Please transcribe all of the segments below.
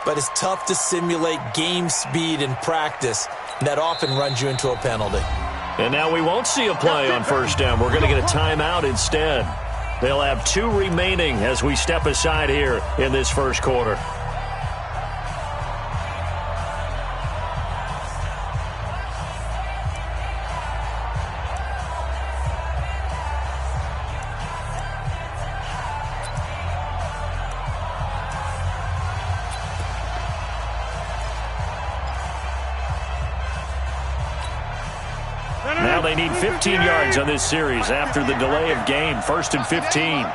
but it's tough to simulate game speed in practice. And that often runs you into a penalty. And now we won't see a play on first down. We're going to get a timeout instead. They'll have 2 remaining as we step aside here in this first quarter. Now they need 15 yards on this series after the delay of game. 1st and 15.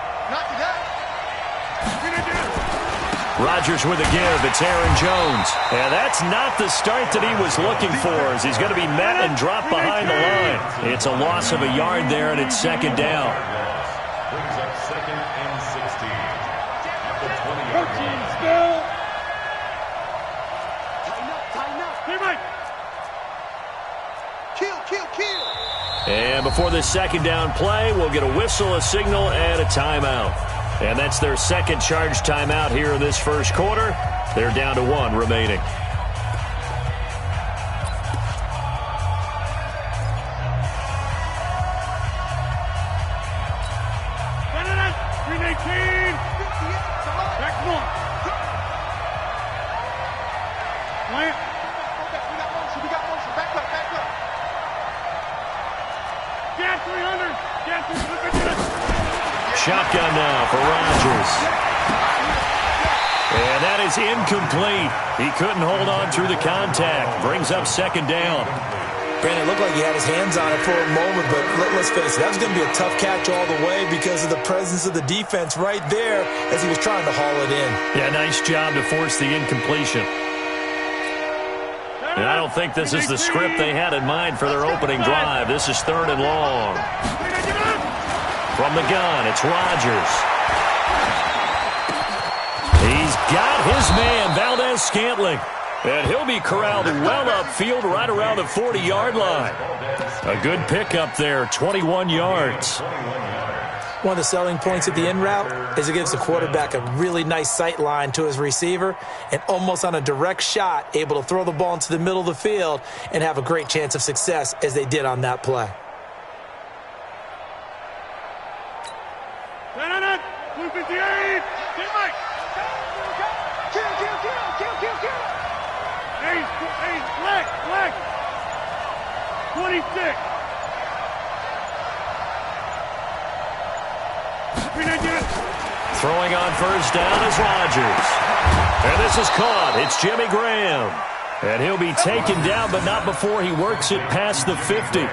Rodgers with a give. It's Aaron Jones. And that's not the start that he was looking for, as he's going to be met and dropped behind the line. It's a loss of a yard there, and it's 2nd down. Brings up 2nd and 16. At the 20. And before the 2nd down play, we'll get a whistle, a signal, and a timeout. And that's their 2nd charge timeout here in this first quarter. They're down to 1 remaining. Shotgun now for Rodgers. And that is incomplete. He couldn't hold on through the contact. Brings up 2nd down. Brandon, it looked like he had his hands on it for a moment, but let's face it, that was going to be a tough catch all the way because of the presence of the defense right there as he was trying to haul it in. Yeah, nice job to force the incompletion. And I don't think this is the script they had in mind for their opening drive. This is 3rd and long. From the gun, it's Rodgers. He's got his man, Valdez-Scantling. And he'll be corralled well upfield right around the 40-yard line. A good pickup there, 21 yards. One of the selling points of the in route is it gives the quarterback a really nice sight line to his receiver and almost on a direct shot able to throw the ball into the middle of the field and have a great chance of success as they did on that play. Throwing on first down is Rodgers. And this is caught. It's Jimmy Graham. And he'll be taken down, but not before he works it past the 50.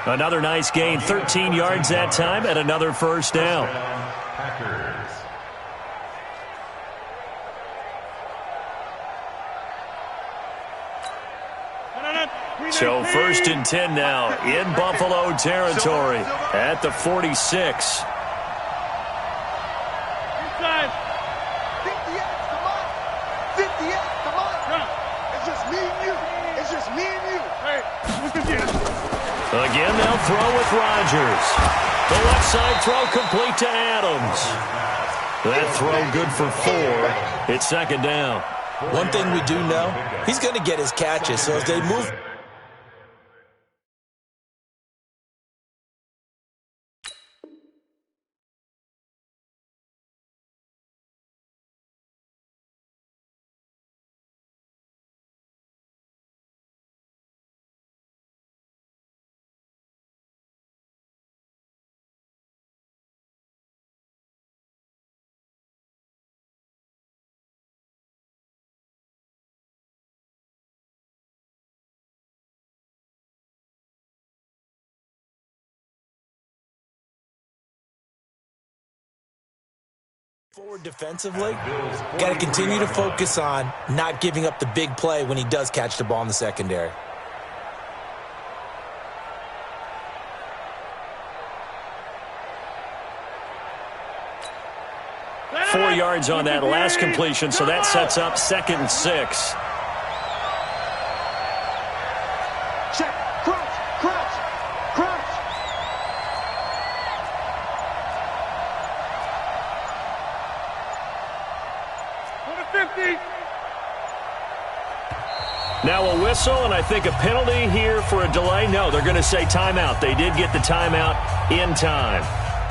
Another nice gain, 13 yards that time, and another first down. So 1st and 10 now in Buffalo territory at the 46. Again, they'll throw with Rodgers. The left side throw complete to Adams. That throw good for 4. It's 2nd down. One thing we do know, he's going to get his catches. So as they move... forward defensively, got to continue to focus on not giving up the big play when he does catch the ball in the secondary. Four yards on that last completion, so that sets up 2nd and 6. Check. Crouch. Now a whistle, and I think a penalty here for a delay. No, they're going to say timeout. They did get the timeout in time.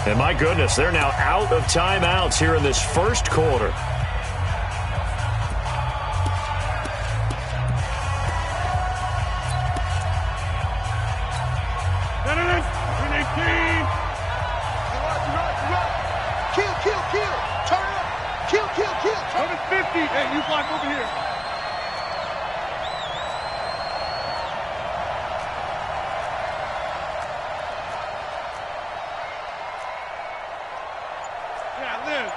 And my goodness, they're now out of timeouts here in this first quarter. Hey, you block over here. Yeah, Liv.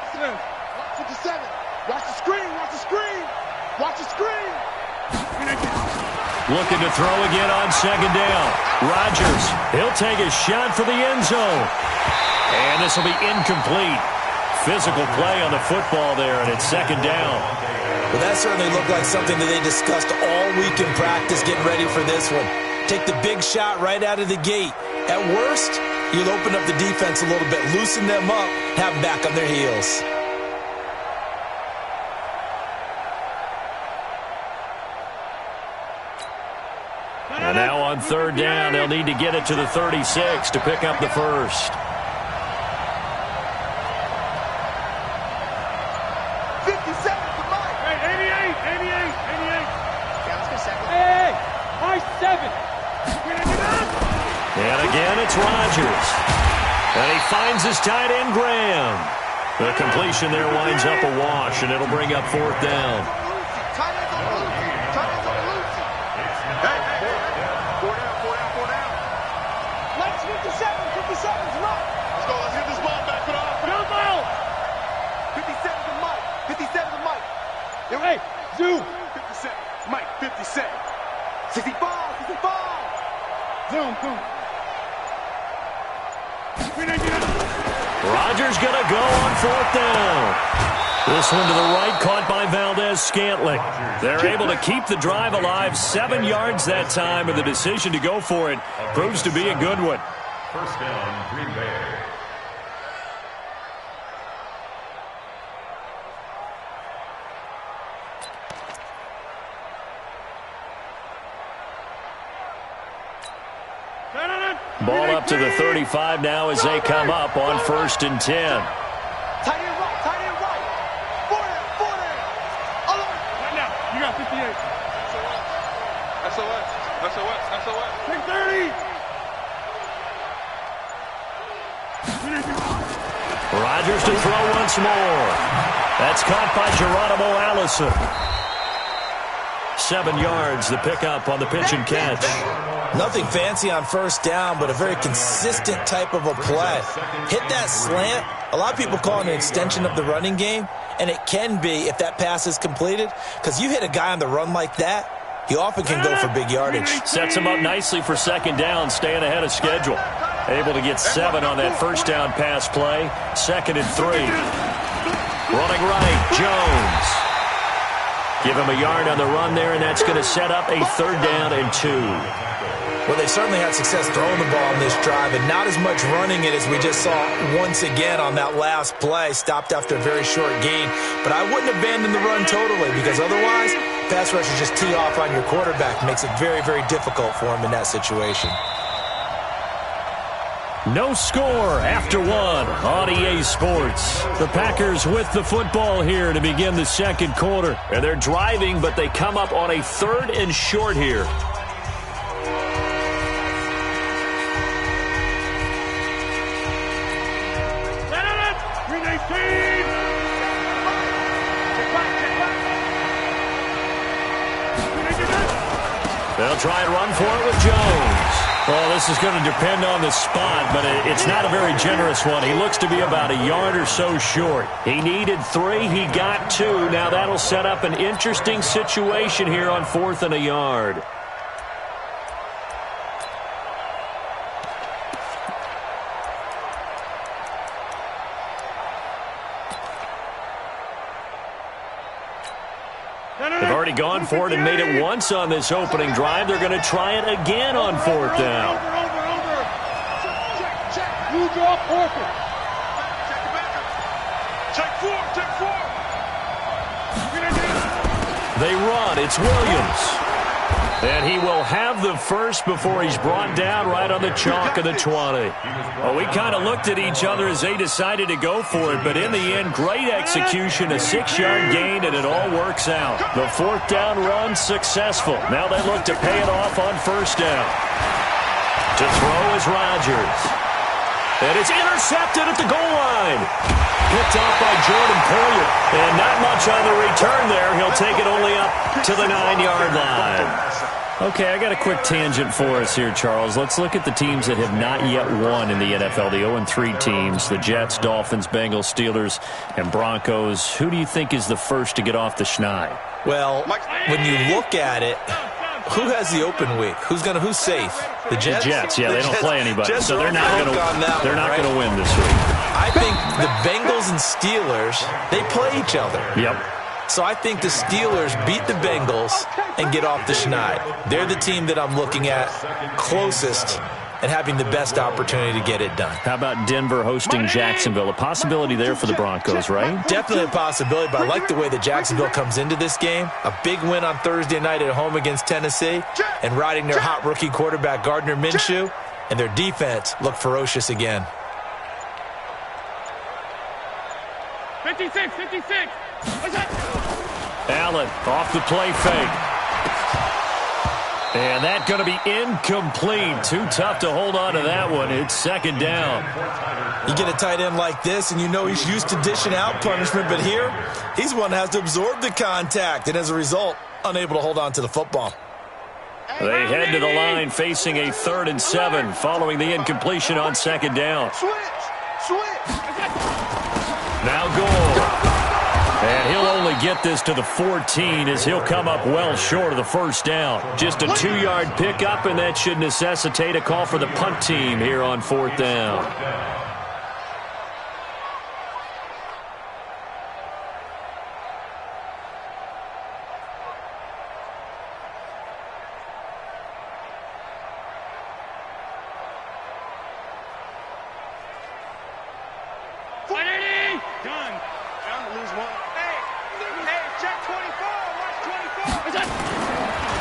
57. Watch the screen. Watch the screen. Watch the screen. Looking to throw again on second down. Rodgers, he'll take a shot for the end zone. And this will be incomplete. Physical play on the football there, and it's second down. Well, that certainly looked like something that they discussed all week in practice getting ready for this one. Take the big shot right out of the gate. At worst, you'll open up the defense a little bit, loosen them up, have them back on their heels. And now on third down, they'll need to get it to the 36 to pick up the first. 57 to Mike. Hey, 88. Yeah, let's go second. Hey, Mike 7. And again, it's Rodgers. And he finds his tight end, Graham. The completion there winds up a wash, and it'll bring up fourth down. Hey, Zoom. 57. Mike, 57. 65. Zoom. Rodgers going to go on fourth down. This one to the right, caught by Valdez-Scantling. They're able to keep the drive alive, 7 yards that time, and the decision to go for it proves to be a good one. First down, Green Bay. Ball up to the 35 now as they come up on 1st and 10. Tight end right. 40. Right now, you got 58. SOS. Take 30. Rodgers to throw once more. That's caught by Geronimo Allison. 7 yards, the pickup on the pitch and catch. Nothing fancy on first down, but a very consistent type of a play. Hit that slant. A lot of people call it an extension of the running game, and it can be if that pass is completed, because you hit a guy on the run like that, he often can go for big yardage. Sets him up nicely for second down, staying ahead of schedule. Able to get 7 on that first down pass play. 2nd and 3. Running right, Jones. Give him a yard on the run there, and that's going to set up a 3rd down and 2. Well, they certainly had success throwing the ball on this drive, and not as much running it as we just saw once again on that last play. Stopped after a very short gain. But I wouldn't abandon the run totally, because otherwise, pass rushers just tee off on your quarterback. Makes it very, very difficult for him in that situation. No score after 1 on EA Sports. The Packers with the football here to begin the second quarter. And they're driving, but they come up on a 3rd and short here. They'll try and run for it with Jones. Well, this is going to depend on the spot, but it's not a very generous one. He looks to be about a yard or so short. He needed 3. He got 2. Now that'll set up an interesting situation here on 4th and a yard. They've already gone for it and made it once on this opening drive. They're going to try it again on 4th down. Over. Check. You draw Porter. Check 4. They run. It's Williams. And he will have the first before he's brought down right on the chalk of the 20. Well, we kind of looked at each other as they decided to go for it, but in the end, great execution, a 6-yard gain, and it all works out. The 4th down run successful. Now they look to pay it off on 1st down. To throw is Rodgers. And it's intercepted at the goal line. Picked off by Jordan Poyer. And not much on the return there. He'll take it only up to the 9-yard line. Okay, I got a quick tangent for us here, Charles. Let's look at the teams that have not yet won in the NFL, the 0-3 teams, the Jets, Dolphins, Bengals, Steelers, and Broncos. Who do you think is the first to get off the schneid? Well, when you look at it, who has the open week? Who's safe? The Jets? The Jets, yeah, they don't play anybody, Jets so they're not going to win this week. I think the Bengals and Steelers, they play each other. Yep. So I think the Steelers beat the Bengals and get off the schneid. They're the team that I'm looking at closest and having the best opportunity to get it done. How about Denver hosting Jacksonville? A possibility there for the Broncos, right? Definitely a possibility, but I like the way that Jacksonville comes into this game. A big win on Thursday night at home against Tennessee and riding their hot rookie quarterback Gardner Minshew, and their defense looked ferocious again. 56. What's that? Allen off the play fake. And that's going to be incomplete. Too tough to hold on to that one. It's 2nd down. You get a tight end like this, and you know he's used to dishing out punishment, but here, he's one that has to absorb the contact, and as a result, unable to hold on to the football. They head to the line facing a 3rd and 7 following the incompletion on 2nd down. Switch. Now goal. And he'll only get this to the 14 as he'll come up well short of the 1st down. Just a 2-yard pickup, and that should necessitate a call for the punt team here on 4th down.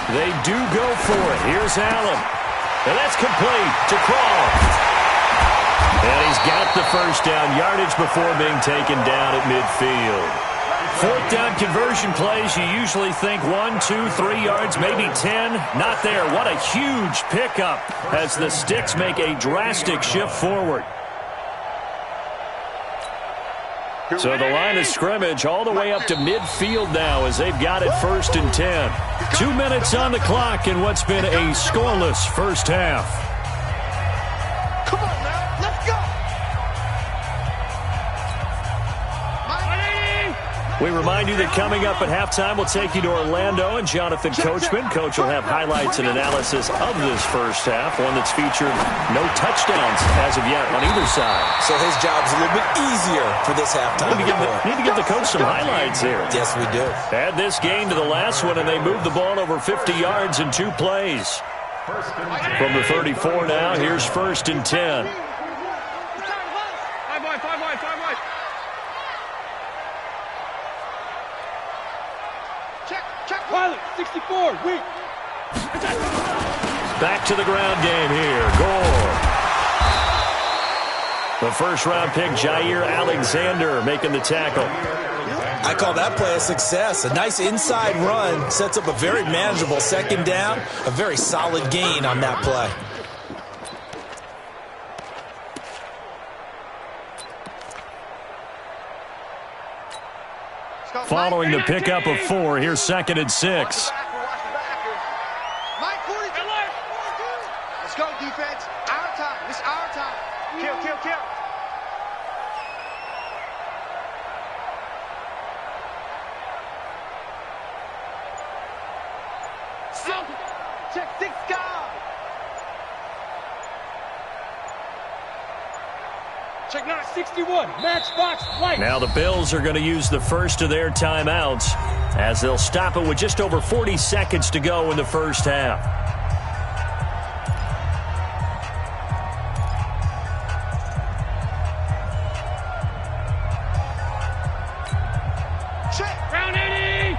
They do go for it. Here's Allen. And that's complete to Croft. And he's got the 1st down yardage before being taken down at midfield. 4th down conversion plays, you usually think 1, 2, 3 yards, maybe 10. Not there. What a huge pickup as the Sticks make a drastic shift forward. So the line of scrimmage all the way up to midfield now as they've got it 1st and 10. 2 minutes on the clock in what's been a scoreless 1st half. Come on now, let's go. We remind you that coming up at halftime, we'll take you to Orlando and Jonathan Coachman. Coach will have highlights and analysis of this 1st half, one that's featured no touchdowns as of yet on either side. So his job's a little bit easier for this halftime. Need to give the coach some highlights here. Yes, we do. Add this game to the last one, and they moved the ball over 50 yards in 2 plays. From the 34 now, here's 1st and 10. 5 wide. Check. Pilot, 64, weak. Back to the ground game here. Gore. The 1st-round pick, Jair Alexander, making the tackle. I call that play a success. A nice inside run sets up a very manageable 2nd down. A very solid gain on that play. Following the pickup of 4, here's 2nd and 6. Let's go, defense. Our time. It's our time. Kill. Check 6 guard. Check 9, 61. Matchbox light. Now the Bills are going to use the 1st of their timeouts as they'll stop it with just over 40 seconds to go in the 1st half. Check. Round 80.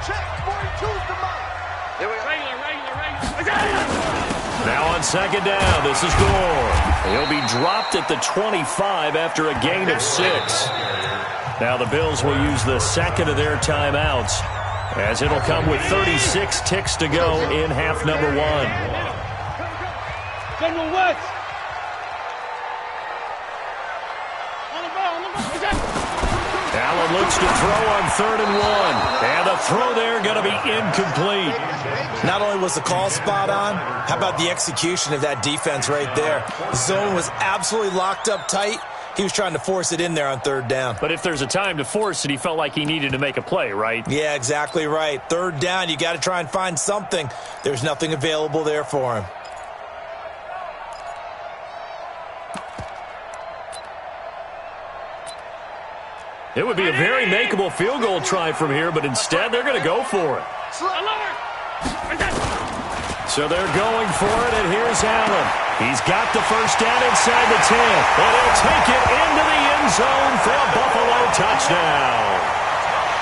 Check. 42's the mark. Now on second down, this is Gore. He'll be dropped at the 25 after a gain of 6. Now the Bills will use the second of their timeouts, as it'll come with 36 ticks to go in half number 1. Allen looks to throw on 3rd and 1. And the throw there going to be incomplete. Not only was the call spot on, how about the execution of that defense right there? The zone was absolutely locked up tight. He was trying to force it in there on 3rd down. But if there's a time to force it, he felt like he needed to make a play, right? Yeah, exactly right. 3rd down, you got to try and find something. There's nothing available there for him. It would be a very makeable field goal try from here, but instead they're going to go for it. So they're going for it, and here's Allen. He's got the first down inside the 10, and he'll take it into the end zone for a Buffalo touchdown.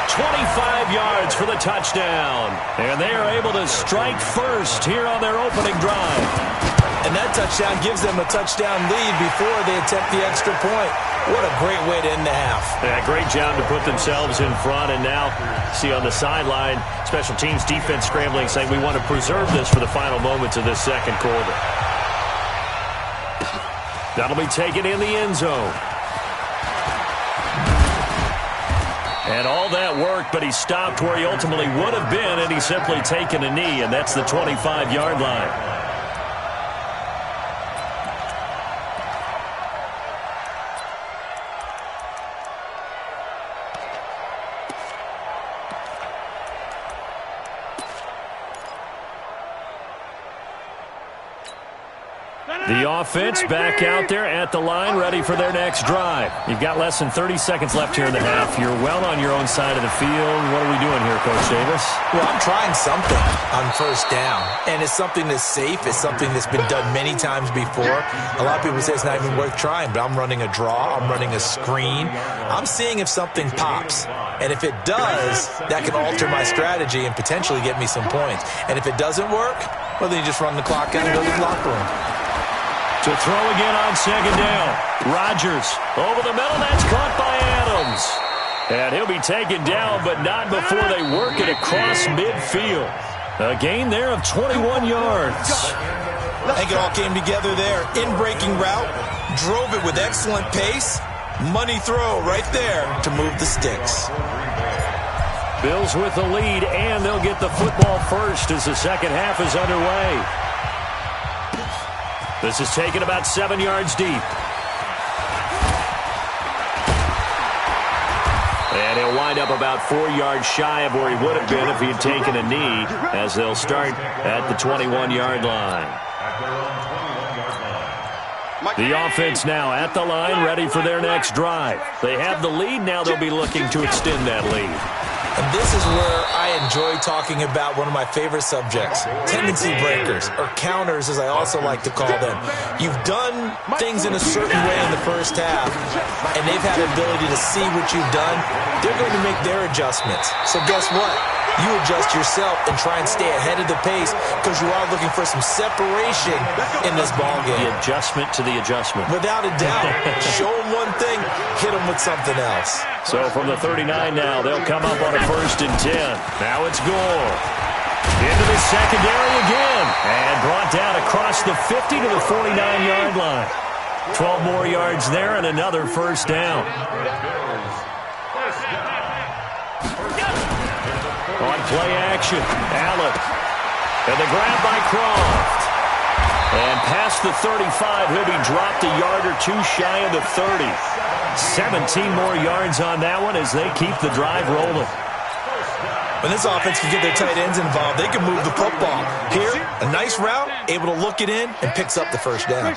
25 yards for the touchdown, and they are able to strike first here on their opening drive. And that touchdown gives them a touchdown lead before they attempt the extra point. What a great way to end the half. Yeah, great job to put themselves in front. And now, see on the sideline, special teams defense scrambling, saying we want to preserve this for the final moments of this second quarter. That'll be taken in the end zone. And all that worked, but he stopped where he ultimately would have been, and he's simply taken a knee, and that's the 25-yard line. The offense back out there at the line, ready for their next drive. You've got less than 30 seconds left here in the half. You're well on your own side of the field. What are we doing here, Coach Davis? Well, I'm trying something on 1st down, and it's something that's safe. It's something that's been done many times before. A lot of people say it's not even worth trying, but I'm running a draw. I'm running a screen. I'm seeing if something pops, and if it does, that can alter my strategy and potentially get me some points. And if it doesn't work, well, then you just run the clock out and go to the locker room. To throw again on second down. Rodgers over the middle. That's caught by Adams. And he'll be taken down, but not before they work it across midfield. A gain there of 21 yards. I think it all came together there. In-breaking route. Drove it with excellent pace. Money throw right there to move the sticks. Bills with the lead, and they'll get the football first as the second half is underway. This is taken about 7 yards deep. And he'll wind up about 4 yards shy of where he would have been if he had taken a knee, as they'll start at the 21-yard line. The offense now at the line, ready for their next drive. They have the lead. Now they'll be looking to extend that lead. And this is where I enjoy talking about one of my favorite subjects, tendency breakers, or counters as I also like to call them. You've done things in a certain way in the first half, and they've had the ability to see what you've done. They're going to make their adjustments. So guess what? You adjust yourself and try and stay ahead of the pace because you are looking for some separation in this ballgame. The adjustment to the adjustment. Without a doubt. Show them one thing, hit them with something else. So from the 39 now, they'll come up on a 1st and 10. Now it's Gore. Into the secondary again. And brought down across the 50 to the 49-yard line. 12 more yards there and another 1st down. On play action, Allen. And the grab by Croft. And past the 35, he'll be dropped a yard or two shy of the 30. 17 more yards on that one as they keep the drive rolling. When this offense can get their tight ends involved, they can move the football. Here, a nice route, able to look it in, and picks up the 1st down.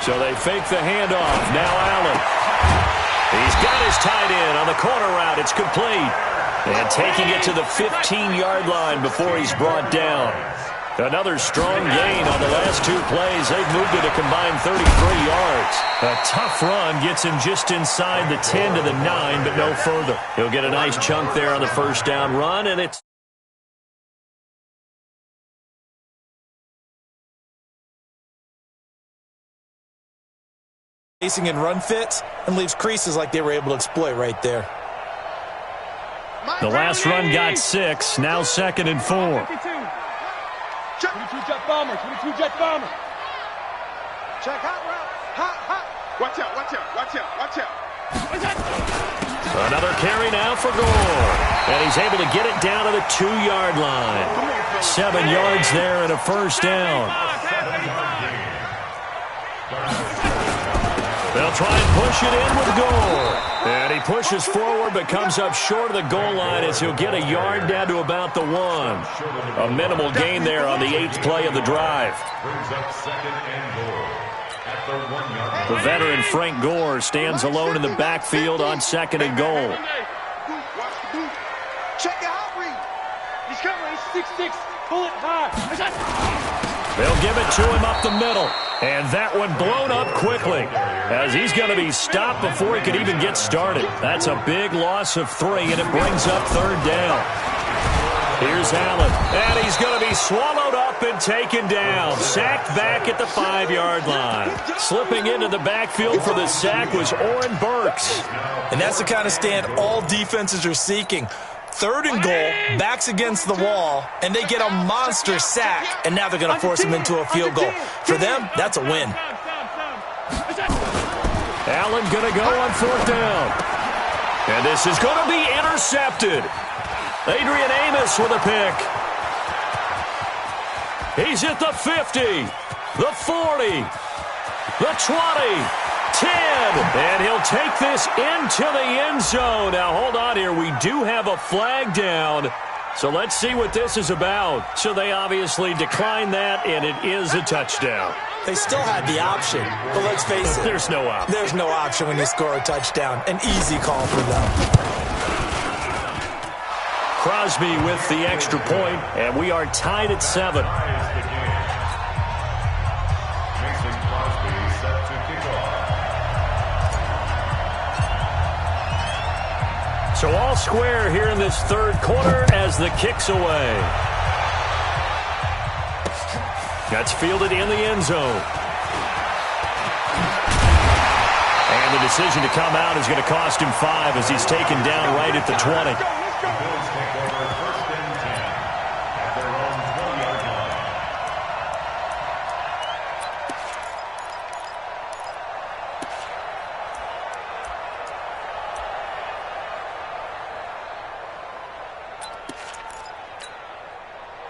So they fake the handoff. Now Allen. He's got his tight end on the corner route. It's complete. And taking it to the 15-yard line before he's brought down. Another strong gain on the last 2 plays. They've moved it a combined 33 yards. A tough run gets him just inside the 10 to the 9, but no further. He'll get a nice chunk there on the 1st down run, and it's Facing in run fits and leaves creases like they were able to exploit right there. The last run got 6, now 2nd and 4. 22 jet bomber, 22 jet bomber. Check hot route, hot. Watch out, watch out, watch out, watch out. Another carry now for Gore. And he's able to get it down to the 2-yard line. 7 yards there and a first down. They'll try and push it in with Gore. And he pushes forward but comes up short of the goal line as he'll get a yard down to about the 1. A minimal gain there on the 8th play of the drive. Brings up 2nd and goal at the 1-yard line. The veteran Frank Gore stands alone in the backfield on 2nd and goal. Check it out, Reed. He's coming, he's 6'6", pull it high. They'll give it to him up the middle. And that one blown up quickly as he's going to be stopped before he could even get started. That's a big loss of 3, and it brings up 3rd down. Here's Allen, and he's going to be swallowed up and taken down. Sacked back at the 5-yard line. Slipping into the backfield for the sack was Oren Burks. And that's the kind of stand all defenses are seeking. 3rd and goal, backs against the wall, and they get a monster sack, and now they're going to force him into a field goal. For them, that's a win. Allen going to go on 4th down. And this is going to be intercepted. Adrian Amos with a pick. He's at the 50, the 40, the 20, 10, and he'll take this into the end zone. Now, hold on here. We do have a flag down, so let's see what this is about. So they obviously declined that, and it is a touchdown. They still had the option, but let's face it. There's no option. There's no option when you score a touchdown. An easy call for them. Crosby with the extra point, and we are tied at 7. Mason Crosby set to kick off. So all square here in this 3rd quarter as the kick's away. That's fielded in the end zone. And the decision to come out is going to cost him 5 as he's taken down right at the 20. Bills take over 1st and 10 at their own 20-yard line.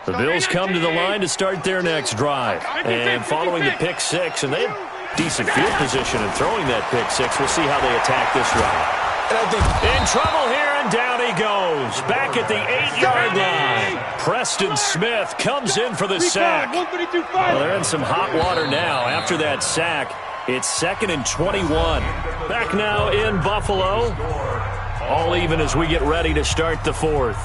The Bills come to the line to start their next drive. And following the pick 6, and they have decent field position in throwing that pick 6. We'll see how they attack this drive. And I think in trouble here, and down he goes. Back at the 8-yard line. Preston Smith comes in for the sack. Well, they're in some hot water now. After that sack, it's 2nd and 21. Back now in Buffalo. All even as we get ready to start the 4th.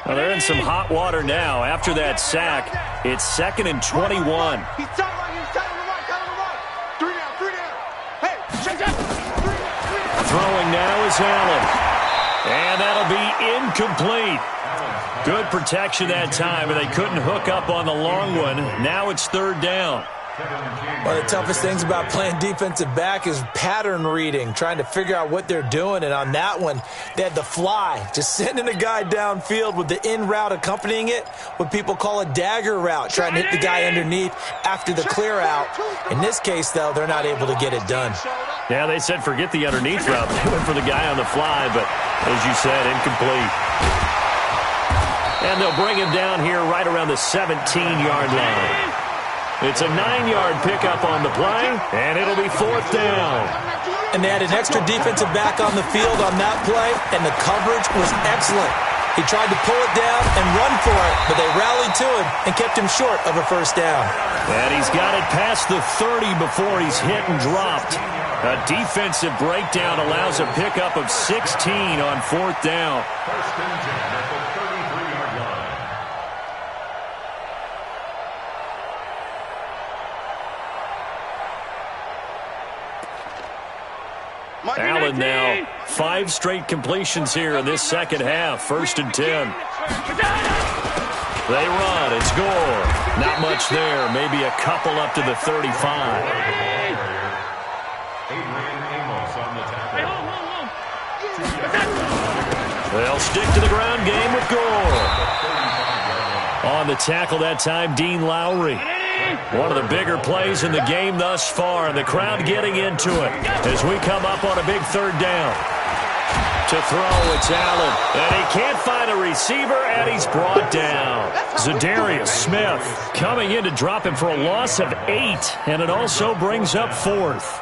Well, they're in some hot water now. After that sack, it's 2nd and 21. He's tight right, he's tight on the right, tight on the right. 3 down, 3 down. Hey, check that. 3 down. Throwing now is Allen. And that'll be incomplete. Good protection that time, and they couldn't hook up on the long one. Now it's 3rd down. one of the toughest things about playing defensive back is pattern reading, trying to figure out what they're doing. And on that one, they had the fly, just sending a guy downfield with the in route accompanying it, what people call a dagger route, trying to hit the guy underneath after the clear out. In this case, though, they're not able to get it done. Yeah, they said forget the underneath route. They went for the guy on the fly, but as you said, incomplete. And they'll bring him down here right around the 17-yard line. It's a 9-yard pickup on the play, and it'll be 4th down. And they had an extra defensive back on the field on that play, and the coverage was excellent. He tried to pull it down and run for it, but they rallied to him and kept him short of a first down. And he's got it past the 30 before he's hit and dropped. A defensive breakdown allows a pickup of 16 on 4th down. First and 10 at the 33-yard line. Allen now 5 straight completions here in this second half. 1st and 10. They run. It's Gore. Not much there. Maybe a couple up to the 35. They'll stick to the ground game with Gore. On the tackle that time, Dean Lowry. One of the bigger plays in the game thus far, and the crowd getting into it as we come up on a big 3rd down. To throw, it's Allen, and he can't find a receiver, and he's brought down. Zadarius Smith coming in to drop him for a loss of 8, and it also brings up 4th.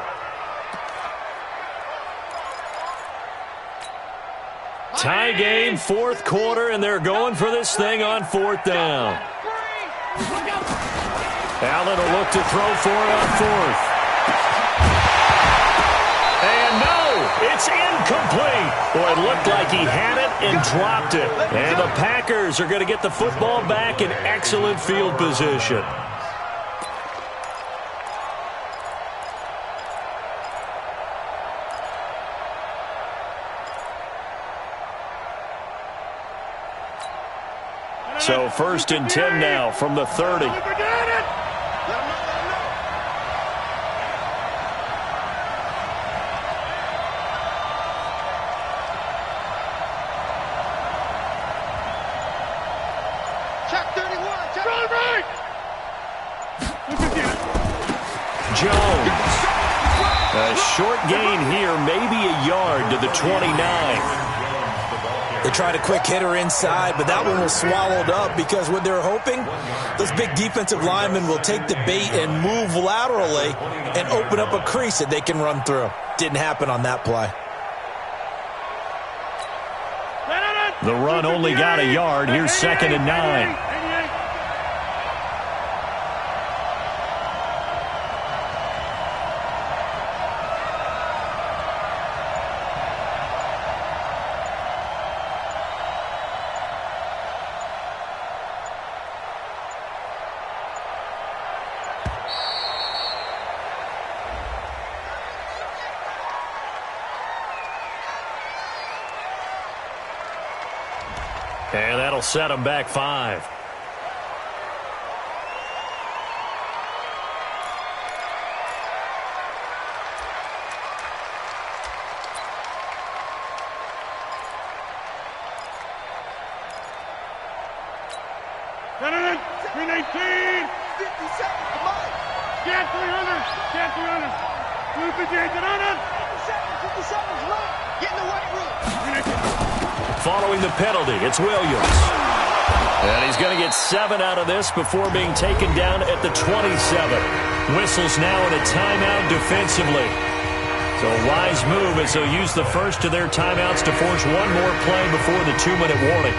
Tie game, 4th quarter, and they're going for this thing on 4th down. Allen will look to throw for it on 4th. And no, it's incomplete. Boy, it looked like he had it and dropped it. And the Packers are going to get the football back in excellent field position. So 1st and 10 now from the 30. Check 31. Check. Jones. A short gain here, maybe a yard to the 29. They tried a quick hitter inside, but that one was swallowed up because what they're hoping, those big defensive linemen will take the bait and move laterally and open up a crease that they can run through. Didn't happen on that play. The run only got a yard. Here's 2nd and 9. And that'll set them back 5. Following the penalty, it's Williams. And he's going to get 7 out of this before being taken down at the 27. Whistles now in a timeout defensively. So a wise move as they'll use the first of their timeouts to force one more play before the 2-minute warning.